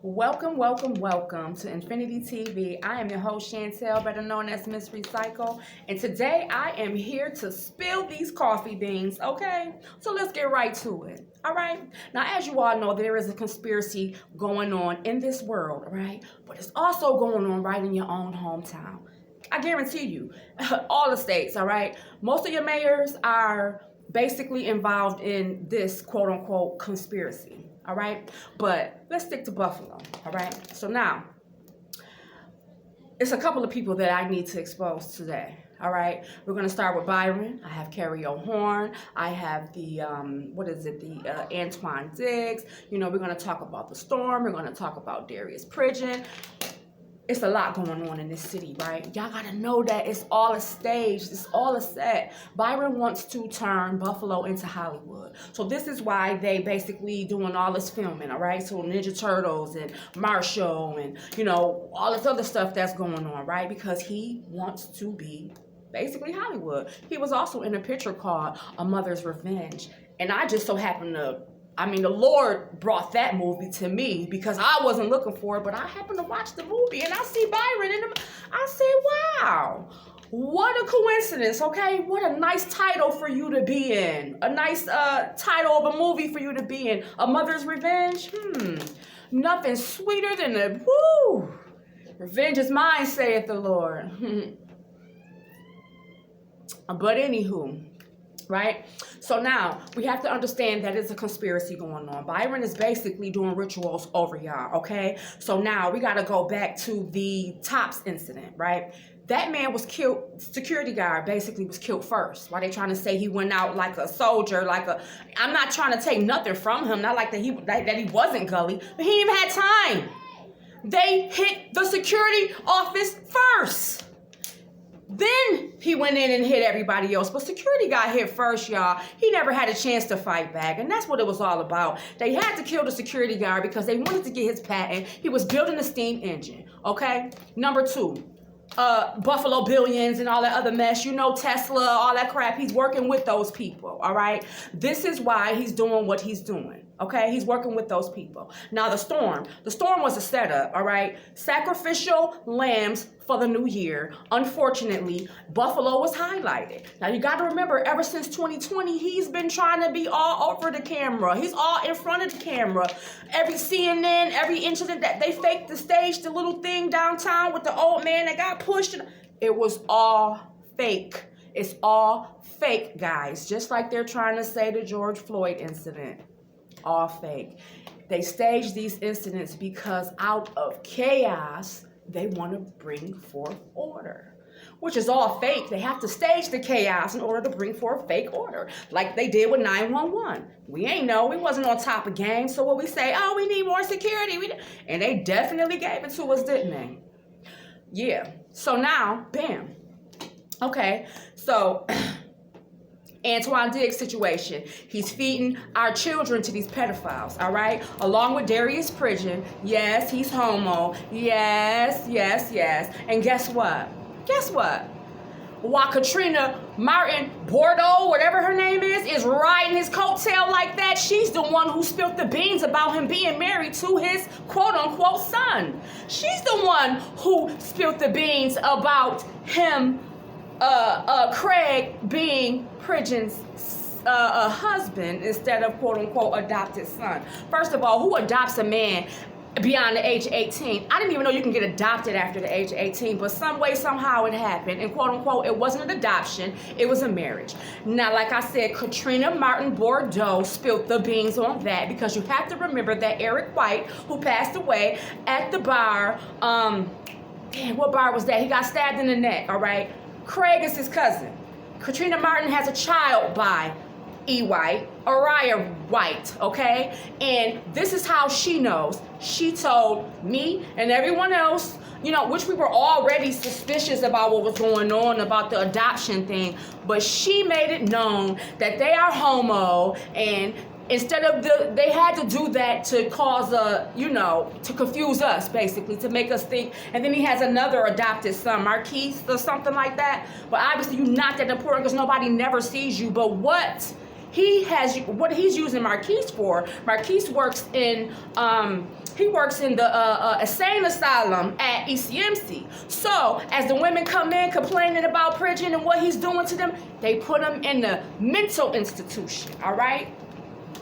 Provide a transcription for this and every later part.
Welcome, welcome, welcome to Infinity TV. I am your host, Chantel, better known as Miss Recycle. And today I am here to spill these coffee beans, okay? So let's get right to it, all right? Now, as you all know, there is a conspiracy going on in this world, right? But it's also going on right in your own hometown. I guarantee you, all the states, all right? Most of your mayors are basically involved in this quote-unquote conspiracy. All right, but let's stick to Buffalo. All right, so now it's a couple of people that I need to expose today. All right, we're going to start with Byron. I have Carrie O'Horn. I have the Antoine Diggs. You know, we're going to talk about the storm. We're going to talk about Darius Pridgeon. It's a lot going on in this city, right? Y'all gotta know that it's all a stage. It's all a set. Byron wants to turn Buffalo into Hollywood. So this is why they basically doing all this filming, all right? So Ninja Turtles and Marshall and, you know, all this other stuff that's going on, right? Because he wants to be basically Hollywood. He was also in a picture called A Mother's Revenge. And I just so happened to the Lord brought that movie to me because I wasn't looking for it, but I happened to watch the movie and I see Byron in it. I say, wow, what a coincidence, okay? What a nice title for you to be in. A nice title of a movie for you to be in. A Mother's Revenge? Nothing sweeter than the, woo, revenge is mine, saith the Lord. But anywho, right? So now we have to understand that it's a conspiracy going on. Byron is basically doing rituals over y'all, okay? So now we got to go back to the Tops incident, right? That man was killed, security guard basically was killed first. Why they trying to say he went out like a soldier, I'm not trying to take nothing from him, not like that he wasn't gully, but he even had time. They hit the security office first. Then he went in and hit everybody else. But security got hit first, y'all. He never had a chance to fight back. And that's what it was all about. They had to kill the security guard because they wanted to get his patent. He was building a steam engine, okay? Number two, Buffalo Billions and all that other mess. You know, Tesla, all that crap. He's working with those people, all right? This is why he's doing what he's doing. Okay, he's working with those people. Now the storm was a setup, all right? Sacrificial lambs for the new year. Unfortunately, Buffalo was highlighted. Now you got to remember, ever since 2020, he's been trying to be all over the camera. He's all in front of the camera. Every CNN, every incident that they faked the stage, the little thing downtown with the old man that got pushed. It was all fake. It's all fake, guys. Just like they're trying to say the George Floyd incident. All fake. They stage these incidents because out of chaos, they want to bring forth order, which is all fake. They have to stage the chaos in order to bring forth fake order, like they did with 911. We ain't know. We wasn't on top of game. So what we say, oh, we need more security. And they definitely gave it to us, didn't they? Yeah. So now, bam. Okay. So Antoine Diggs situation. He's feeding our children to these pedophiles, all right? Along with Darius Pridgeon. Yes, he's homo. Yes. And guess what? While Katrinna Martin Bordeaux, whatever her name is riding his coattail like that, she's the one who spilled the beans about him being married to his quote-unquote son. She's the one who spilled the beans about him, Craig being Pridgeon's husband instead of quote-unquote adopted son. First of all, who adopts a man beyond the age of 18? I didn't even know you can get adopted after the age of 18, but some way, somehow it happened. And quote-unquote, it wasn't an adoption, it was a marriage. Now, like I said, Katrinna Martin Bordeaux spilled the beans on that because you have to remember that Eric White, who passed away at the bar, what bar was that? He got stabbed in the neck, all right? Craig is his cousin. Katrinna Martin has a child by E. White, Uriah White, okay? And this is how she knows. She told me and everyone else, you know, which we were already suspicious about what was going on about the adoption thing, but she made it known that they are homo, and instead of they had to do that to cause to confuse us, basically, to make us think. And then he has another adopted son, Marquise or something like that. But obviously you're not that important because nobody never sees you. But what what he's using Marquise for. Marquise works in the insane asylum at ECMC. So as the women come in complaining about prison and what he's doing to them, they put them in the mental institution. All right.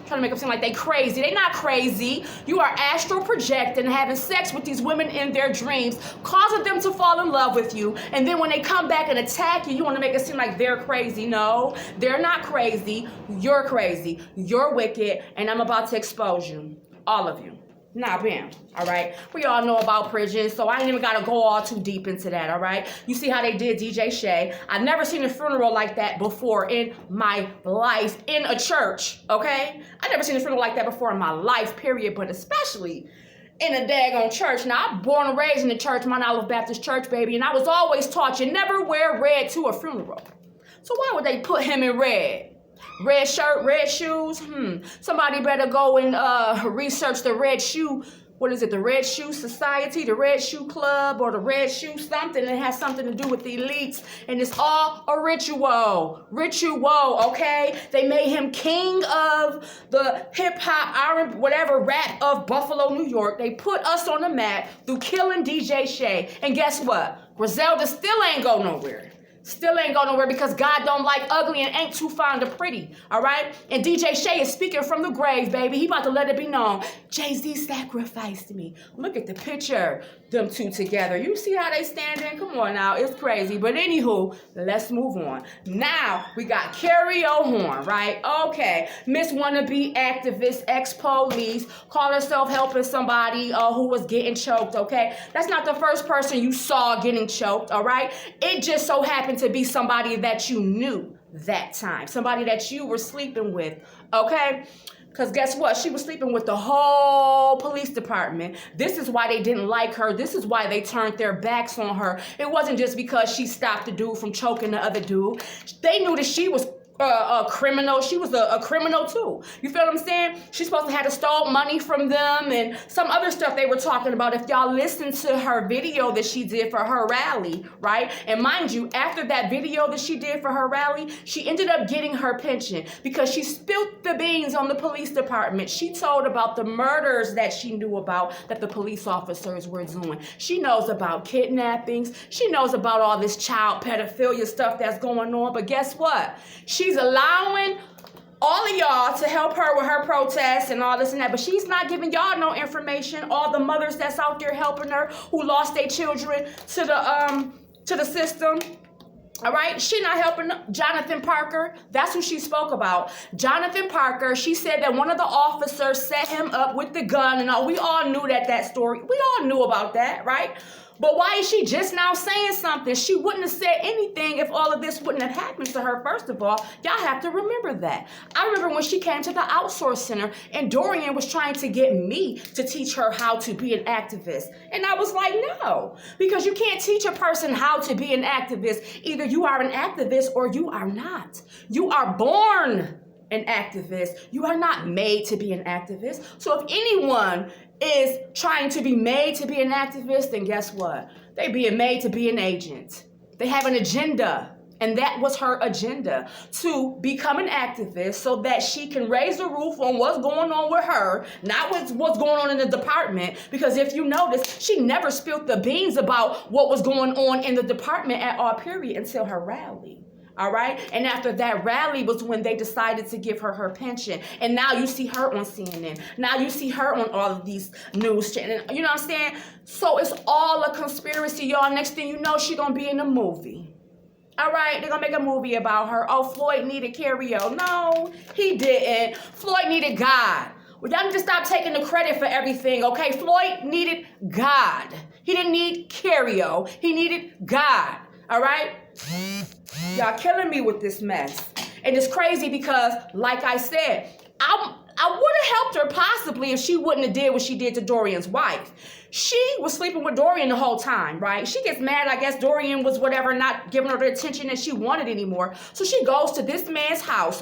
Trying to make them seem like they crazy. They not crazy. You are astral projecting and having sex with these women in their dreams, causing them to fall in love with you. And then when they come back and attack you, you want to make it seem like they're crazy. No, they're not crazy. You're crazy. You're wicked. And I'm about to expose you. All of you. Now, bam. All right. We all know about prison, so I ain't even got to go all too deep into that. All right. You see how they did DJ Shay. I've never seen a funeral like that before in my life in a church. Okay. I've never seen a funeral like that before in my life, period. But especially in a daggone church. Now, I'm born and raised in the church, Mount Olive Baptist Church, baby. And I was always taught you never wear red to a funeral. So why would they put him in red? Red shirt, red shoes. Somebody better go and research the red shoe. What is it? The Red Shoe Society, the Red Shoe Club, or the Red Shoe something. It has something to do with the elites. And it's all a ritual. Ritual, okay? They made him king of the hip-hop, R&B, whatever, rap of Buffalo, New York. They put us on the map through killing DJ Shay. And guess what? Griselda still ain't go nowhere. Still ain't go nowhere because God don't like ugly and ain't too fond of pretty, all right? And DJ Shay is speaking from the grave, baby. He about to let it be known. Jay-Z sacrificed me. Look at the picture, them two together. You see how they standing? Come on now, it's crazy. But anywho, let's move on. Now, we got Carrie O'Horn, right? Okay, Miss Wannabe activist, ex-police, called herself helping somebody who was getting choked, okay? That's not the first person you saw getting choked, all right? It just so happened to be somebody that you knew that time, somebody that you were sleeping with, okay? Because guess what? She was sleeping with the whole police department. This is why they didn't like her. This is why they turned their backs on her. It wasn't just because she stopped the dude from choking the other dude. They knew that she was a criminal. She was a criminal too. You feel what I'm saying? She's supposed to have stole money from them and some other stuff they were talking about. If y'all listen to her video that she did for her rally, right? And mind you, after that video that she did for her rally, she ended up getting her pension because she spilled the beans on the police department. She told about the murders that she knew about that the police officers were doing. She knows about kidnappings. She knows about all this child pedophilia stuff that's going on. But guess what? She's allowing all of y'all to help her with her protests and all this and that, but she's not giving y'all no information. All the mothers that's out there helping her who lost their children to the system. All right, she not helping Jonathan Parker. That's who she spoke about. Jonathan Parker, she said that one of the officers set him up with the gun and all. We all knew that story. We all knew about that, right? But why is she just now saying something? She wouldn't have said anything if all of this wouldn't have happened to her, first of all. Y'all have to remember that. I remember when she came to the outsource center and Dorian was trying to get me to teach her how to be an activist. And I was like, no, because you can't teach a person how to be an activist. Either you are an activist or you are not. You are born an activist. You are not made to be an activist. So if anyone is trying to be made to be an activist, then guess what? They being made to be an agent. They have an agenda. And that was her agenda, to become an activist so that she can raise the roof on what's going on with her, not what's going on in the department. Because if you notice, she never spilled the beans about what was going on in the department at all, period, until her rally. All right. And after that rally was when they decided to give her her pension. And now you see her on CNN. Now you see her on all of these news channels. You know what I'm saying? So it's all a conspiracy, y'all. Next thing you know, she's going to be in a movie. All right. They're going to make a movie about her. Oh, Floyd needed Carrie. No, he didn't. Floyd needed God. Well, y'all need to stop taking the credit for everything, okay? Floyd needed God. He didn't need Carrie. He needed God. All right? Y'all killing me with this mess. And it's crazy because, like I said, I would have helped her possibly if she wouldn't have did what she did to Dorian's wife. She was sleeping with Dorian the whole time, right? She gets mad, I guess Dorian was whatever, not giving her the attention that she wanted anymore. So she goes to this man's house.